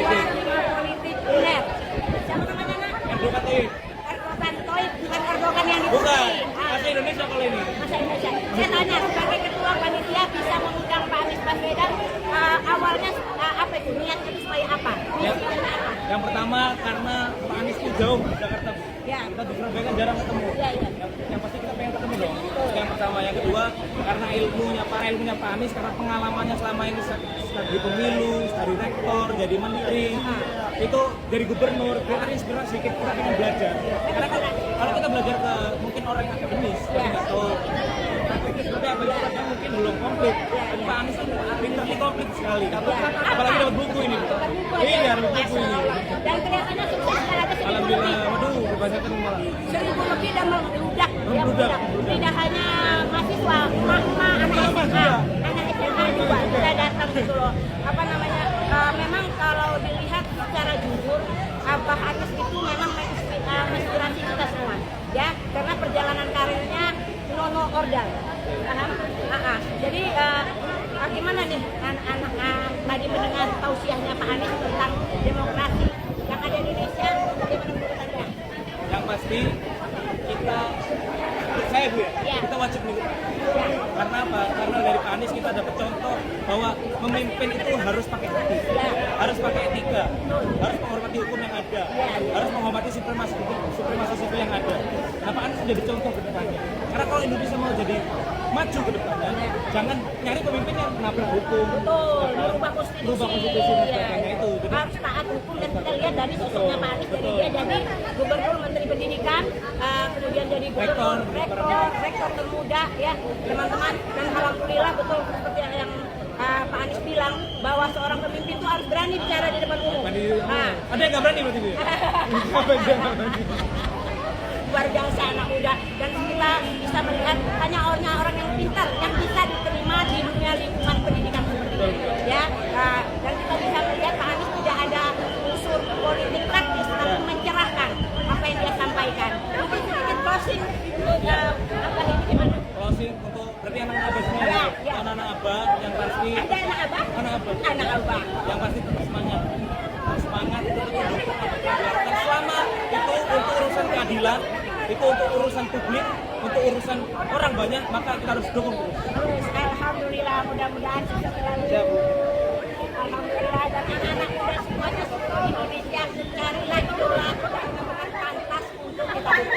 politik benar. Siapa namanya nak? Erdogan Toib. Erdogan Toib, bukan Erdogan yang Bukan, dipuji. bahasa Indonesia kalau ini. Bahasa Indonesia. Saya tanya sebagai ketua panitia bisa mengundang Pak Anies Baswedan, awalnya apa itu niatnya supaya apa? Misinya apa? Yang pertama karena Pak Anies itu jauh di Jakarta. Ya. Kita di Surabaya kan jarang ketemu. Ya, ya. Yang pasti kita pengen ketemu dong. Yang pertama, yang kedua karena ilmunya Pak Anies, karena pengalamannya selama ini di pemilu, dari rektor, jadi menteri, itu dari gubernur, kita kan inspirasi sedikit kita pengen belajar. Karena kalau kita belajar ke mungkin orang yang akademis, kita nggak tahu praktiknya seperti apa, itu kadang mungkin belum komplit. Dan Pak Anies kan literally komplit sekali. Apalagi dapat buku ini. Iya, dapat buku ini. Dan kelihatannya sukses kan ada 1.000 lebih. Alhamdulillah, waduh, kebanyakan malah. 1.000 lebih dan membludak. Ya, membludak. Tidak hanya mahasiswa, emak-emak, anak SMA juga sudah datang gitu loh. Apa namanya? Memang kalau dilihat secara jujur, Pak Anies itu memang menginspirasi kita semua. Ya, karena perjalanan karirnya nono ordal. Paham? Jadi gimana nih anak-anak tadi mendengar tausiahnya Pak Anies tentang demokrasi yang ada di Indonesia, bagaimana menurut Anda? Yang pasti kita, saya Bu ya, kita wajib mengikuti. Ya. Karena apa? Karena dari Pak Anies kita dapat contoh bahwa memimpin itu harus pakai hati, harus pakai etika, harus menghormati hukum yang ada, harus menghormati supremasi sipil yang ada. Nah, Pak Anies menjadi contoh ke depannya. Karena kalau Indonesia mau jadi maju ke depannya, jangan nyari pemimpin yang menabrak hukum, Betul, merubah konstitusi dan sebagainya itu. Jadi, harus taat hukum dan kita lihat dari sosoknya Pak Anies dari dia jadi gubernur, menteri pendidikan, kemudian jadi gubernur, rektor termuda ya teman-teman, dan alhamdulillah betul seperti yang Pak Anies bilang bahwa seorang pemimpin itu harus berani bicara di depan umum. ada yang nggak berani berarti Bu ya? Luar biasa anak muda, dan kita bisa melihat hanya orang yang pintar yang bisa diterima di dunia lingkungan pendidikan seperti ini ya. Dan kita bisa melihat Pak Anies tidak ada unsur politik praktis tapi mencerahkan apa yang dia sampaikan. Mungkin sedikit closing untuk apa ini gimana? Closing untuk berarti anak-anak abah semua ya? Anak-anak abah yang pasti Ada anak abah? Anak abah yang pasti tetap semangat tetap dan selama itu untuk urusan keadilan, itu untuk urusan publik, untuk urusan orang banyak, maka kita harus dukung terus. Alhamdulillah, mudah-mudahan sukses selalu. Alhamdulillah, dan anak-anak muda semuanya seluruh Indonesia carilah idola yang benar-benar pantas untuk kita dukung.